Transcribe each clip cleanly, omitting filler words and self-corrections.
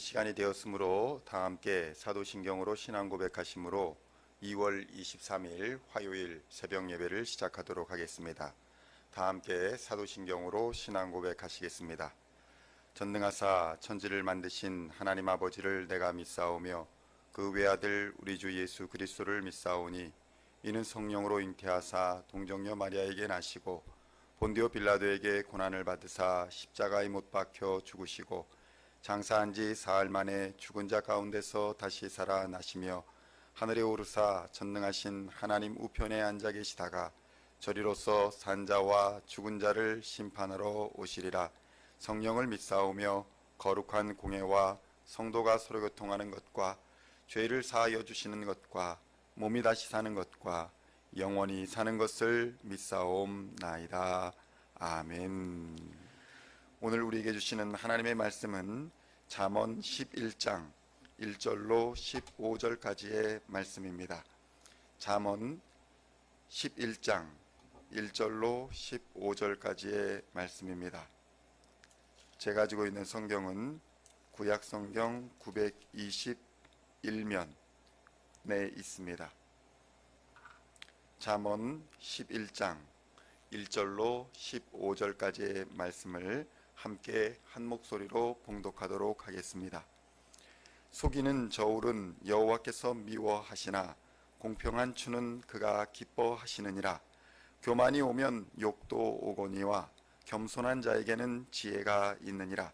시간이 되었으므로 다 함께 사도신경으로 신앙 고백하심으로 2월 23일 화요일 새벽 예배를 시작하도록 하겠습니다. 다 함께 사도신경으로 신앙 고백하시겠습니다. 전능하사 천지를 만드신 하나님 아버지를 내가 믿사오며 그 외아들 우리 주 예수 그리스도를 믿사오니 이는 성령으로 잉태하사 동정녀 마리아에게 나시고 본디오 빌라도에게 고난을 받으사 십자가에 못 박혀 죽으시고 장사한 지 사흘 만에 죽은 자 가운데서 다시 살아나시며 하늘에 오르사 전능하신 하나님 우편에 앉아 계시다가 저리로서 산 자와 죽은 자를 심판하러 오시리라. 성령을 믿사오며 거룩한 공회와 성도가 서로 교통하는 것과 죄를 사하여 주시는 것과 몸이 다시 사는 것과 영원히 사는 것을 믿사옵나이다. 아멘. 오늘 우리에게 주시는 하나님의 말씀은 잠언 11장 1절로 15절까지의 말씀입니다. 잠언 11장 1절로 15절까지의 말씀입니다. 제가 가지고 있는 성경은 구약성경 921면에 있습니다. 잠언 11장 1절로 15절까지의 말씀을 함께 한 목소리로 봉독하도록 하겠습니다. 속이는 저울은 여호와께서 미워하시나 공평한 추는 그가 기뻐하시느니라. 교만이 오면 욕도 오거니와 겸손한 자에게는 지혜가 있느니라.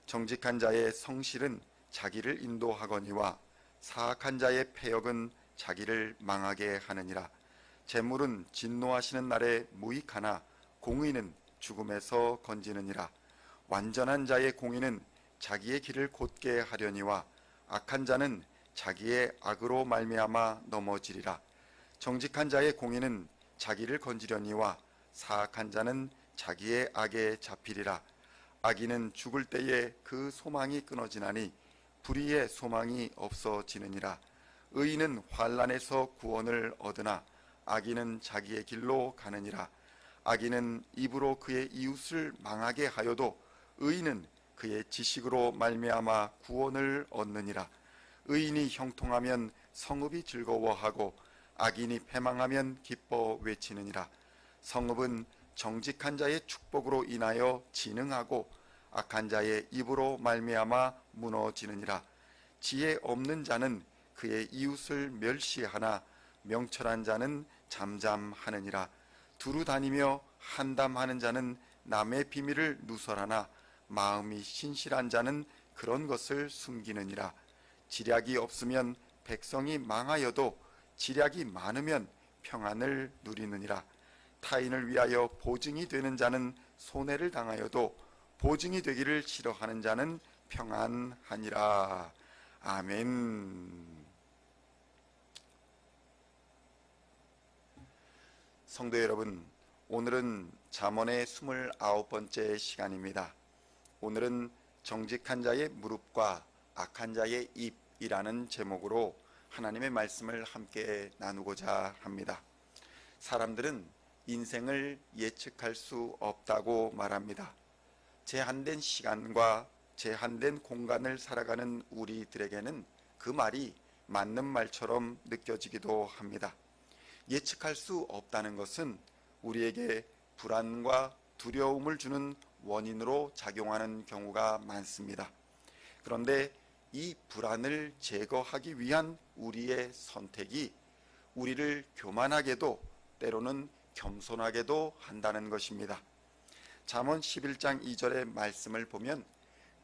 정직한 자의 성실은 자기를 인도하거니와 사악한 자의 패역은 자기를 망하게 하느니라. 재물은 진노하시는 날에 무익하나 공의는 죽음에서 건지느니라. 완전한 자의 공의는 자기의 길을 곧게 하려니와 악한 자는 자기의 악으로 말미암아 넘어지리라. 정직한 자의 공의는 자기를 건지려니와 사악한 자는 자기의 악에 잡히리라. 악인은 죽을 때에 그 소망이 끊어지나니 불의의 소망이 없어지느니라. 의인은 환난에서 구원을 얻으나 악인은 자기의 길로 가느니라. 악인은 입으로 그의 이웃을 망하게 하여도 의인은 그의 지식으로 말미암아 구원을 얻느니라. 의인이 형통하면 성읍이 즐거워하고 악인이 패망하면 기뻐 외치느니라. 성읍은 정직한 자의 축복으로 인하여 진흥하고 악한 자의 입으로 말미암아 무너지느니라. 지혜 없는 자는 그의 이웃을 멸시하나 명철한 자는 잠잠하느니라. 두루 다니며 한담하는 자는 남의 비밀을 누설하나 마음이 신실한 자는 그런 것을 숨기느니라. 지략이 없으면 백성이 망하여도 지략이 많으면 평안을 누리느니라. 타인을 위하여 보증이 되는 자는 손해를 당하여도 보증이 되기를 싫어하는 자는 평안하니라. 아멘. 성도 여러분, 오늘은 잠언의 29번째 시간입니다. 오늘은 정직한 자의 무릎과 악한 자의 입이라는 제목으로 하나님의 말씀을 함께 나누고자 합니다. 사람들은 인생을 예측할 수 없다고 말합니다. 제한된 시간과 제한된 공간을 살아가는 우리들에게는 그 말이 맞는 말처럼 느껴지기도 합니다. 예측할 수 없다는 것은 우리에게 불안과 두려움을 주는 원인으로 작용하는 경우가 많습니다. 그런데 이 불안을 제거하기 위한 우리의 선택이 우리를 교만하게도 때로는 겸손하게도 한다는 것입니다. 잠언 11장 2절의 말씀을 보면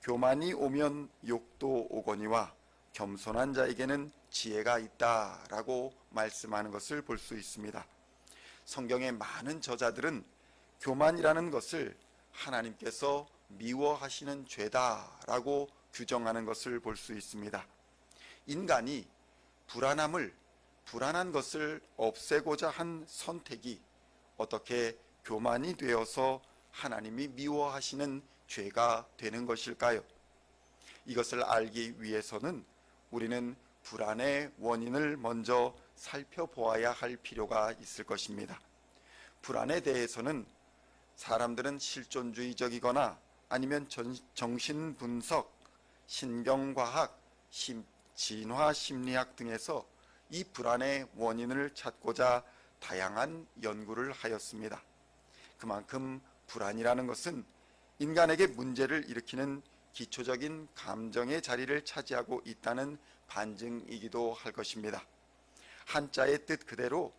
교만이 오면 욕도 오거니와 겸손한 자에게는 지혜가 있다라고 말씀하는 것을 볼 수 있습니다. 성경의 많은 저자들은 교만이라는 것을 하나님께서 미워하시는 죄다라고 규정하는 것을 볼 수 있습니다. 인간이 불안한 것을 없애고자 한 선택이 어떻게 교만이 되어서 하나님이 미워하시는 죄가 되는 것일까요? 이것을 알기 위해서는 우리는 불안의 원인을 먼저 살펴보아야 할 필요가 있을 것입니다. 불안에 대해서는 사람들은 실존주의적이거나 아니면 정신분석, 신경과학, 진화심리학 등에서 이 불안의 원인을 찾고자 다양한 연구를 하였습니다. 그만큼 불안이라는 것은 인간에게 문제를 일으키는 기초적인 감정의 자리를 차지하고 있다는 반증이기도 할 것입니다. 한자의 뜻 그대로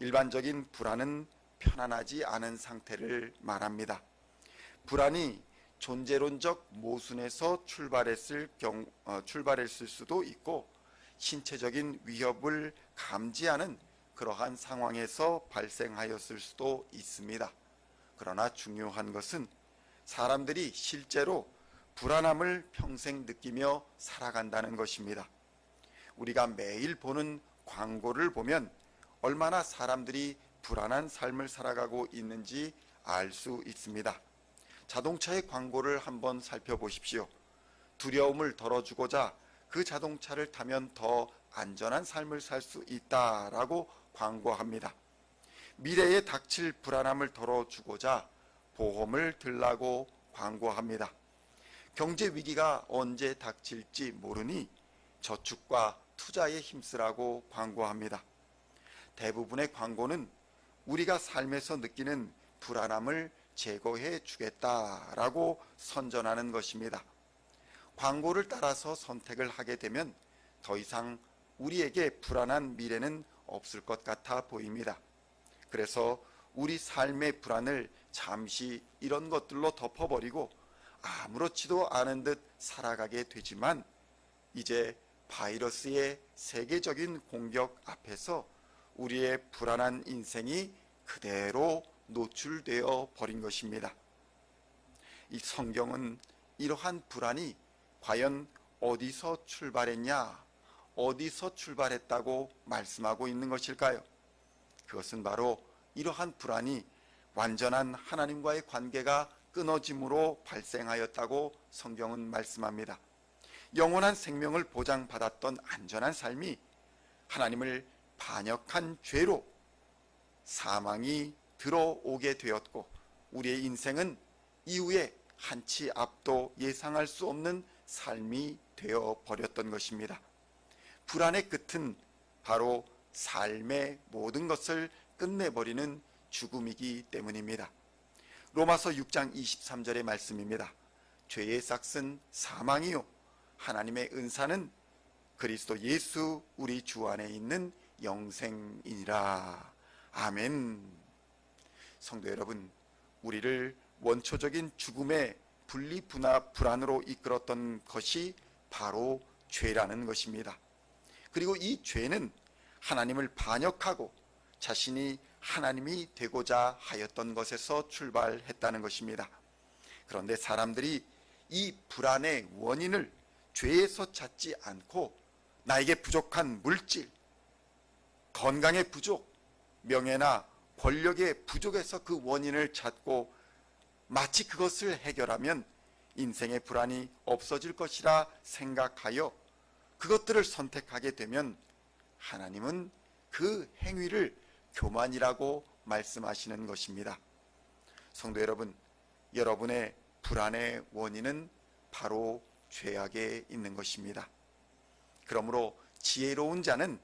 일반적인 불안은 편안하지 않은 상태를 말합니다. 불안이 존재론적 모순에서 출발했을 수도 있고 신체적인 위협을 감지하는 그러한 상황에서 발생하였을 수도 있습니다. 그러나 중요한 것은 사람들이 실제로 불안함을 평생 느끼며 살아간다는 것입니다. 우리가 매일 보는 광고를 보면 얼마나 사람들이 불안한 삶을 살아가고 있는지 알 수 있습니다. 자동차의 광고를 한번 살펴보십시오. 두려움을 덜어주고자 그 자동차를 타면 더 안전한 삶을 살 수 있다라고 광고합니다. 미래에 닥칠 불안함을 덜어주고자 보험을 들라고 광고합니다. 경제 위기가 언제 닥칠지 모르니 저축과 투자에 힘쓰라고 광고합니다. 대부분의 광고는 우리가 삶에서 느끼는 불안함을 제거해 주겠다라고 선전하는 것입니다. 광고를 따라서 선택을 하게 되면 더 이상 우리에게 불안한 미래는 없을 것 같아 보입니다. 그래서 우리 삶의 불안을 잠시 이런 것들로 덮어버리고 아무렇지도 않은 듯 살아가게 되지만 이제 바이러스의 세계적인 공격 앞에서 우리의 불안한 인생이 그대로 노출되어 버린 것입니다. 이 성경은 이러한 불안이 과연 어디서 출발했냐, 어디서 출발했다고 말씀하고 있는 것일까요? 그것은 바로 이러한 불안이 완전한 하나님과의 관계가 끊어짐으로 발생하였다고 성경은 말씀합니다. 영원한 생명을 보장받았던 안전한 삶이 하나님을 반역한 죄로 사망이 들어오게 되었고 우리의 인생은 이후에 한치 앞도 예상할 수 없는 삶이 되어 버렸던 것입니다. 불안의 끝은 바로 삶의 모든 것을 끝내버리는 죽음이기 때문입니다. 로마서 6장 23절의 말씀입니다. 죄의 삭은 사망이요 하나님의 은사는 그리스도 예수 우리 주 안에 있는 영생이니라. 아멘. 성도 여러분, 우리를 원초적인 죽음의 분리분화 불안으로 이끌었던 것이 바로 죄라는 것입니다. 그리고 이 죄는 하나님을 반역하고 자신이 하나님이 되고자 하였던 것에서 출발했다는 것입니다. 그런데 사람들이 이 불안의 원인을 죄에서 찾지 않고 나에게 부족한 물질, 건강의 부족, 명예나 권력의 부족에서 그 원인을 찾고 마치 그것을 해결하면 인생의 불안이 없어질 것이라 생각하여 그것들을 선택하게 되면 하나님은 그 행위를 교만이라고 말씀하시는 것입니다. 성도 여러분, 여러분의 불안의 원인은 바로 죄악에 있는 것입니다. 그러므로 지혜로운 자는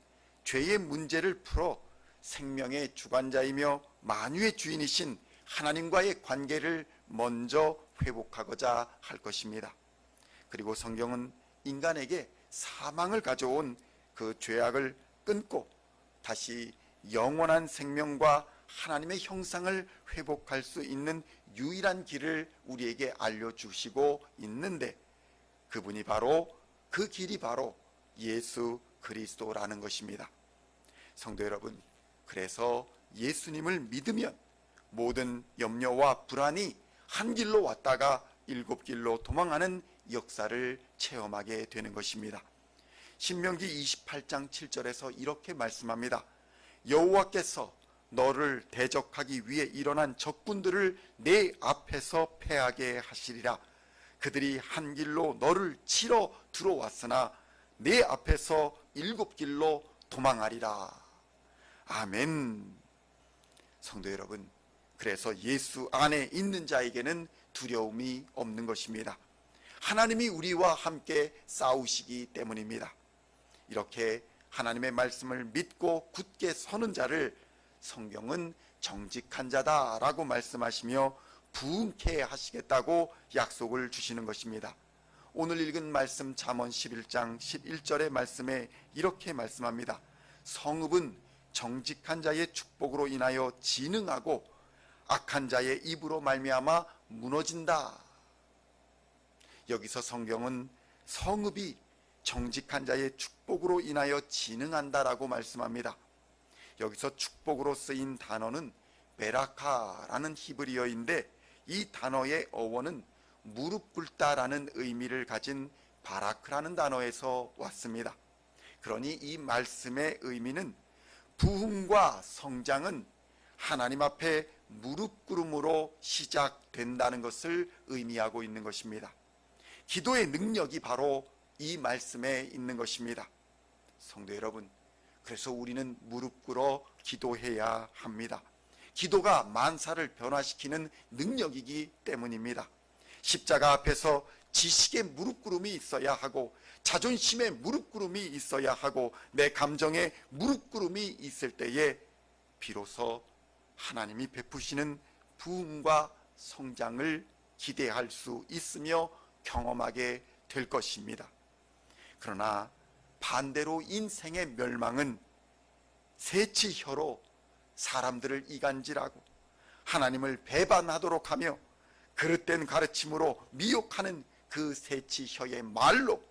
죄의 문제를 풀어 생명의 주관자이며 만유의 주인이신 하나님과의 관계를 먼저 회복하고자 할 것입니다. 그리고 성경은 인간에게 사망을 가져온 그 죄악을 끊고 다시 영원한 생명과 하나님의 형상을 회복할 수 있는 유일한 길을 우리에게 알려주시고 있는데 그분이 바로 그 길이 바로 예수 그리스도라는 것입니다. 성도 여러분, 그래서 예수님을 믿으면 모든 염려와 불안이 한 길로 왔다가 일곱 길로 도망하는 역사를 체험하게 되는 것입니다. 신명기 28장 7절에서 이렇게 말씀합니다. 여호와께서 너를 대적하기 위해 일어난 적군들을 내 앞에서 패하게 하시리라. 그들이 한 길로 너를 치러 들어왔으나 내 앞에서 일곱 길로 도망하리라. 아멘. 성도 여러분, 그래서 예수 안에 있는 자에게는 두려움이 없는 것입니다. 하나님이 우리와 함께 싸우시기 때문입니다. 이렇게 하나님의 말씀을 믿고 굳게 서는 자를 성경은 정직한 자다라고 말씀하시며 부흥케 하시겠다고 약속을 주시는 것입니다. 오늘 읽은 말씀 잠언 11장 11절의 말씀에 이렇게 말씀합니다. 성읍은 정직한 자의 축복으로 인하여 진흥하고 악한 자의 입으로 말미암아 무너진다. 여기서 성경은 성읍이 정직한 자의 축복으로 인하여 진흥한다라고 말씀합니다. 여기서 축복으로 쓰인 단어는 베라카라는 히브리어인데 이 단어의 어원은 무릎 꿇다라는 의미를 가진 바라크라는 단어에서 왔습니다. 그러니 이 말씀의 의미는 부흥과 성장은 하나님 앞에 무릎 꿇음으로 시작된다는 것을 의미하고 있는 것입니다. 기도의 능력이 바로 이 말씀에 있는 것입니다. 성도 여러분, 그래서 우리는 무릎 꿇어 기도해야 합니다. 기도가 만사를 변화시키는 능력이기 때문입니다. 십자가 앞에서 지식의 무릎 꿇음이 있어야 하고 자존심의 무릎 꿇음이 있어야 하고 내 감정의 무릎 꿇음이 있을 때에 비로소 하나님이 베푸시는 부흥과 성장을 기대할 수 있으며 경험하게 될 것입니다. 그러나 반대로 인생의 멸망은 새치혀로 사람들을 이간질하고 하나님을 배반하도록 하며 그릇된 가르침으로 미혹하는 그 새치혀의 말로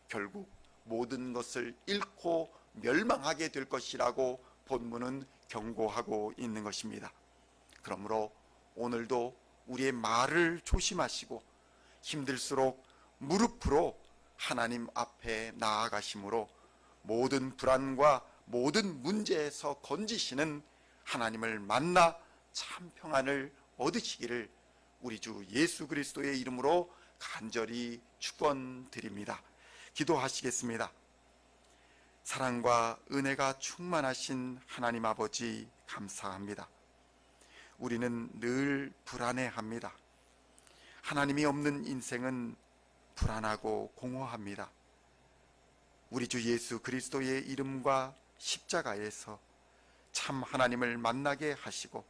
결국 모든 것을 잃고 멸망하게 될 것이라고 본문은 경고하고 있는 것입니다. 그러므로 오늘도 우리의 말을 조심하시고 힘들수록 무릎으로 하나님 앞에 나아가심으로 모든 불안과 모든 문제에서 건지시는 하나님을 만나 참 평안을 얻으시기를 우리 주 예수 그리스도의 이름으로 간절히 축원드립니다. 기도하시겠습니다. 사랑과 은혜가 충만하신 하나님 아버지 감사합니다. 우리는 늘 불안해합니다. 하나님이 없는 인생은 불안하고 공허합니다. 우리 주 예수 그리스도의 이름과 십자가에서 참 하나님을 만나게 하시고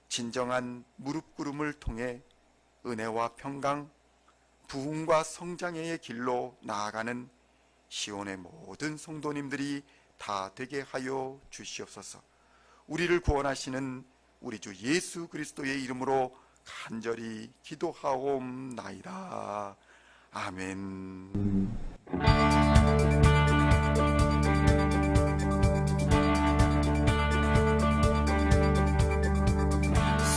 진정한 무릎 꿇음을 통해 은혜와 평강, 부흥과 성장의 길로 나아가는 시온의 모든 성도님들이 다 되게 하여 주시옵소서. 우리를 구원하시는 우리 주 예수 그리스도의 이름으로 간절히 기도하옵나이다. 아멘.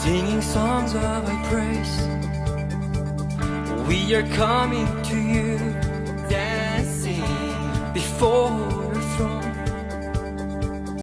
Singing songs of Thy praise, we are coming to You, dancing before